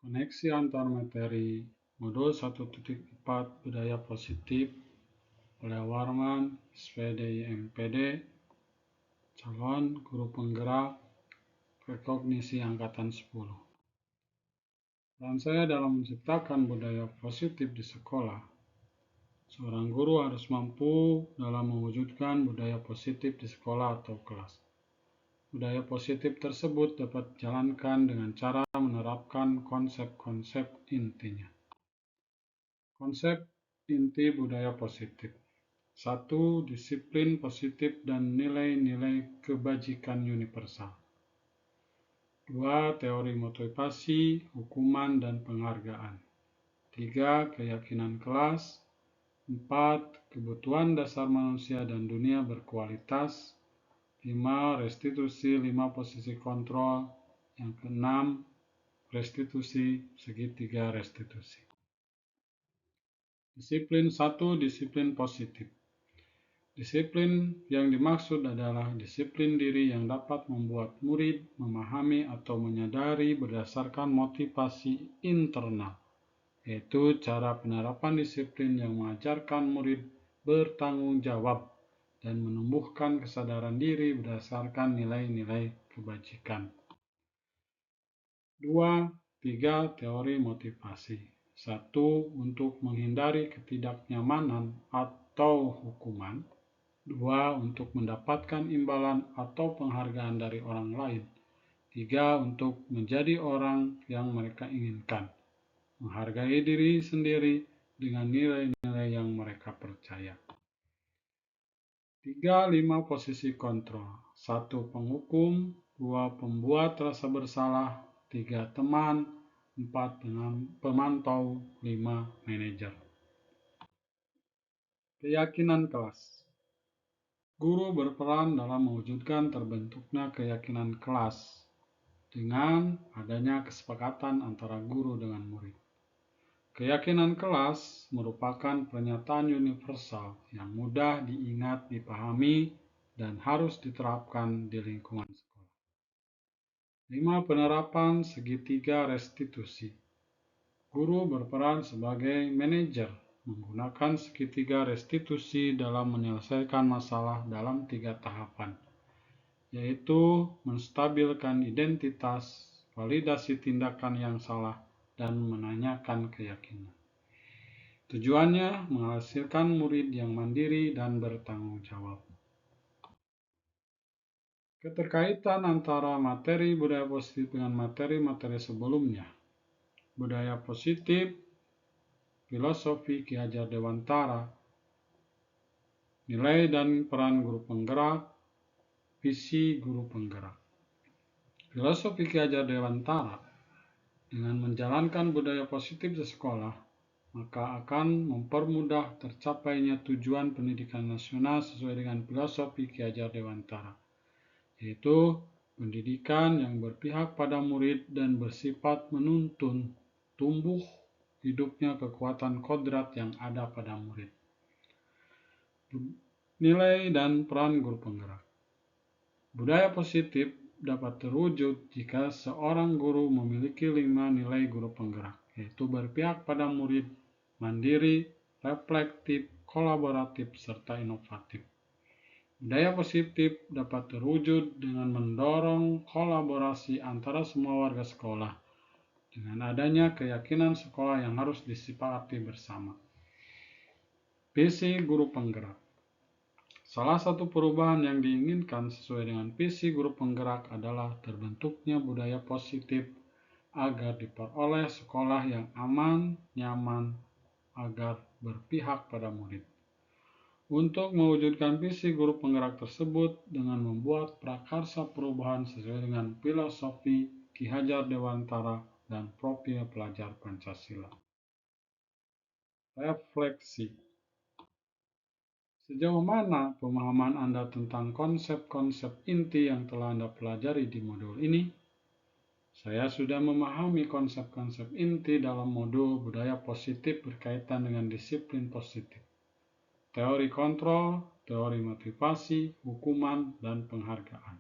Koneksi antar materi modul 1.4 budaya positif oleh Warman, SPD, MPD, calon guru penggerak rekognisi angkatan 10. Peran saya dalam menciptakan budaya positif di sekolah. Seorang guru harus mampu dalam mewujudkan budaya positif di sekolah atau kelas. Budaya positif tersebut dapat dijalankan dengan cara menerapkan konsep-konsep intinya. Konsep inti budaya positif. 1. Disiplin positif dan nilai-nilai kebajikan universal. 2. Teori motivasi, hukuman, dan penghargaan. 3. Keyakinan kelas. 4. Kebutuhan dasar manusia dan dunia berkualitas. 5. Restitusi 5 posisi kontrol. Yang keenam, restitusi segitiga restitusi. Disiplin 1. Disiplin positif. Disiplin yang dimaksud adalah disiplin diri yang dapat membuat murid memahami atau menyadari berdasarkan motivasi internal, yaitu cara penerapan disiplin yang mengajarkan murid bertanggung jawab dan menumbuhkan kesadaran diri berdasarkan nilai-nilai kebajikan. 2. 3. Teori motivasi. 1. Untuk menghindari ketidaknyamanan atau hukuman. 2. Untuk mendapatkan imbalan atau penghargaan dari orang lain. 3. Untuk menjadi orang yang mereka inginkan. Menghargai diri sendiri dengan nilai-nilai yang mereka percaya. 3. 5 posisi kontrol. 1. Penghukum. 2. Pembuat rasa bersalah. 3. Teman. 4. Pemantau. 5. Manajer. Keyakinan kelas. Guru berperan dalam mewujudkan terbentuknya keyakinan kelas dengan adanya kesepakatan antara guru dengan murid. Keyakinan kelas merupakan pernyataan universal yang mudah diingat, dipahami, dan harus diterapkan di lingkungan sekolah. 5. Penerapan segitiga restitusi. Guru berperan sebagai manajer menggunakan segitiga restitusi dalam menyelesaikan masalah dalam 3 tahapan, yaitu menstabilkan identitas, validasi tindakan yang salah, dan menanyakan keyakinan. Tujuannya menghasilkan murid yang mandiri dan bertanggung jawab. Keterkaitan antara materi budaya positif dengan materi-materi sebelumnya. Budaya positif, filosofi Ki Hajar Dewantara, nilai dan peran guru penggerak, visi guru penggerak. Filosofi Ki Hajar Dewantara, dengan menjalankan budaya positif di sekolah, maka akan mempermudah tercapainya tujuan pendidikan nasional sesuai dengan filosofi Ki Hajar Dewantara, yaitu pendidikan yang berpihak pada murid dan bersifat menuntun tumbuh hidupnya kekuatan kodrat yang ada pada murid. Nilai dan peran guru penggerak. Budaya positif dapat terwujud jika seorang guru memiliki 5 nilai guru penggerak, yaitu berpihak pada murid, mandiri, reflektif, kolaboratif, serta inovatif. Budaya positif dapat terwujud dengan mendorong kolaborasi antara semua warga sekolah, dengan adanya keyakinan sekolah yang harus disepakati bersama. Visi guru penggerak. Salah satu perubahan yang diinginkan sesuai dengan visi guru penggerak adalah terbentuknya budaya positif agar diperoleh sekolah yang aman, nyaman, agar berpihak pada murid. Untuk mewujudkan visi guru penggerak tersebut dengan membuat prakarsa perubahan sesuai dengan filosofi Ki Hajar Dewantara dan profil pelajar Pancasila. Refleksi. Sejauh mana pemahaman Anda tentang konsep-konsep inti yang telah Anda pelajari di modul ini? Saya sudah memahami konsep-konsep inti dalam modul budaya positif berkaitan dengan disiplin positif, teori kontrol, teori motivasi, hukuman, dan penghargaan,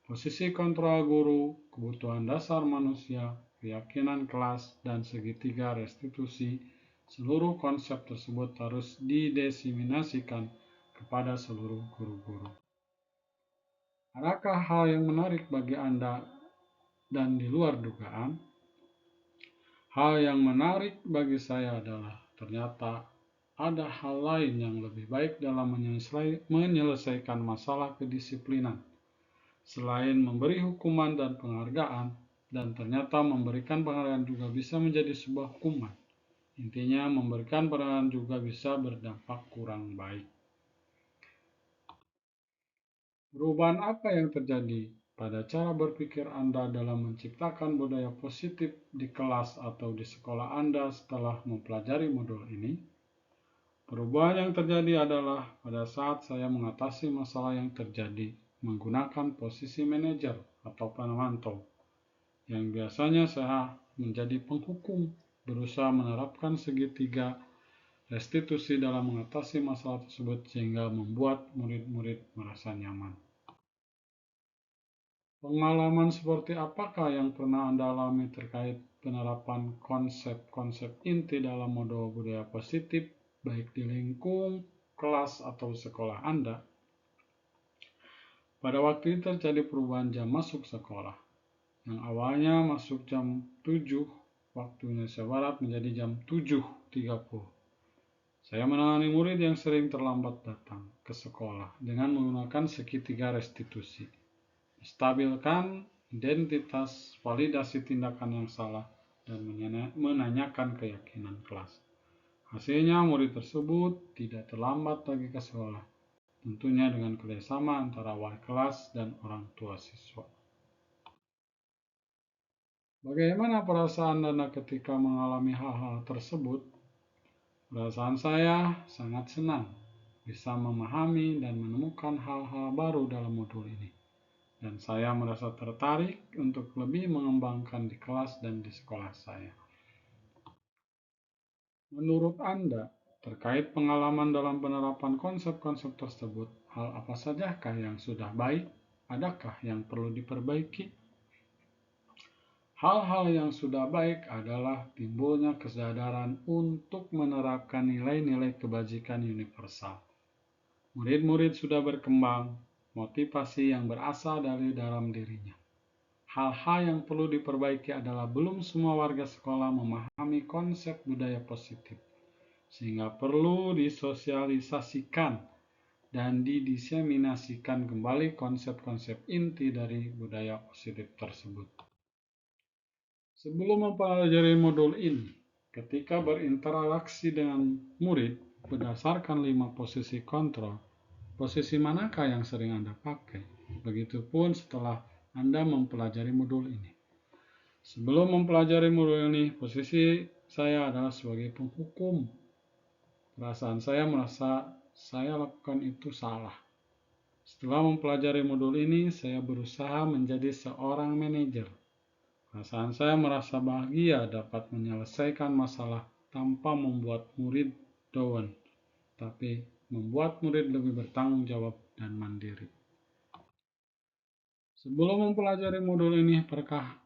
posisi kontrol guru, kebutuhan dasar manusia, keyakinan kelas, dan segitiga restitusi, seluruh konsep tersebut harus didiseminasikan kepada seluruh guru-guru. Adakah hal yang menarik bagi Anda dan di luar dugaan? Hal yang menarik bagi saya adalah ternyata ada hal lain yang lebih baik dalam menyelesaikan masalah kedisiplinan. Selain memberi hukuman dan penghargaan, dan ternyata memberikan penghargaan juga bisa menjadi sebuah hukuman. Intinya, memberikan penghargaan juga bisa berdampak kurang baik. Perubahan apa yang terjadi pada cara berpikir Anda dalam menciptakan budaya positif di kelas atau di sekolah Anda setelah mempelajari modul ini? Perubahan yang terjadi adalah pada saat saya mengatasi masalah yang terjadi menggunakan posisi manajer atau pemantau, yang biasanya saya menjadi penghukum, berusaha menerapkan segitiga restitusi dalam mengatasi masalah tersebut sehingga membuat murid-murid merasa nyaman. Pengalaman seperti apakah yang pernah Anda alami terkait penerapan konsep-konsep inti dalam modul budaya positif, baik di lingkung, kelas, atau sekolah Anda? Pada waktu itu terjadi perubahan jam masuk sekolah, yang awalnya masuk jam 7 waktu Indonesia Barat menjadi jam 7.30. Saya menangani murid yang sering terlambat datang ke sekolah dengan menggunakan segitiga restitusi. Stabilkan identitas, validasi tindakan yang salah, dan menanyakan keyakinan kelas. Hasilnya, murid tersebut tidak terlambat lagi ke sekolah, tentunya dengan kerjasama antara wali kelas dan orang tua siswa. Bagaimana perasaan Anda ketika mengalami hal-hal tersebut? Perasaan saya sangat senang bisa memahami dan menemukan hal-hal baru dalam modul ini. Dan saya merasa tertarik untuk lebih mengembangkan di kelas dan di sekolah saya. Menurut Anda, terkait pengalaman dalam penerapan konsep-konsep tersebut, hal apa sajakah yang sudah baik? Adakah yang perlu diperbaiki? Hal-hal yang sudah baik adalah timbulnya kesadaran untuk menerapkan nilai-nilai kebajikan universal. Murid-murid sudah berkembang, motivasi yang berasal dari dalam dirinya. Hal-hal yang perlu diperbaiki adalah belum semua warga sekolah memahami konsep budaya positif, sehingga perlu disosialisasikan dan didiseminasikan kembali konsep-konsep inti dari budaya positif tersebut. Sebelum mempelajari modul ini, ketika berinteraksi dengan murid berdasarkan 5 posisi kontrol, posisi manakah yang sering Anda pakai? Begitupun setelah Anda mempelajari modul ini. Sebelum mempelajari modul ini, posisi saya adalah sebagai penghukum. Perasaan saya merasa saya lakukan itu salah. Setelah mempelajari modul ini, saya berusaha menjadi seorang manajer. Perasaan saya merasa bahagia dapat menyelesaikan masalah tanpa membuat murid down, tapi membuat murid lebih bertanggung jawab dan mandiri. Sebelum mempelajari modul ini,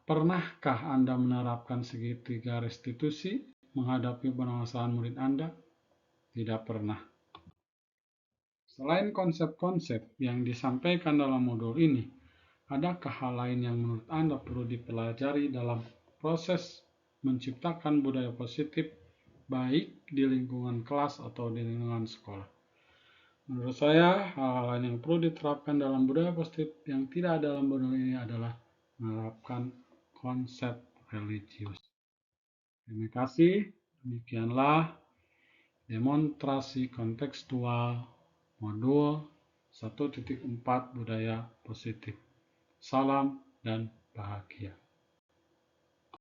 pernahkah Anda menerapkan segitiga restitusi menghadapi pengawasan murid Anda? Tidak pernah. Selain konsep-konsep yang disampaikan dalam modul ini, adakah hal lain yang menurut Anda perlu dipelajari dalam proses menciptakan budaya positif, baik di lingkungan kelas atau di lingkungan sekolah? Menurut saya, hal-hal lain yang perlu diterapkan dalam budaya positif yang tidak ada dalam modul ini adalah menerapkan konsep religius. Terima kasih. Demikianlah demonstrasi kontekstual modul 1.4 budaya positif. Salam dan bahagia.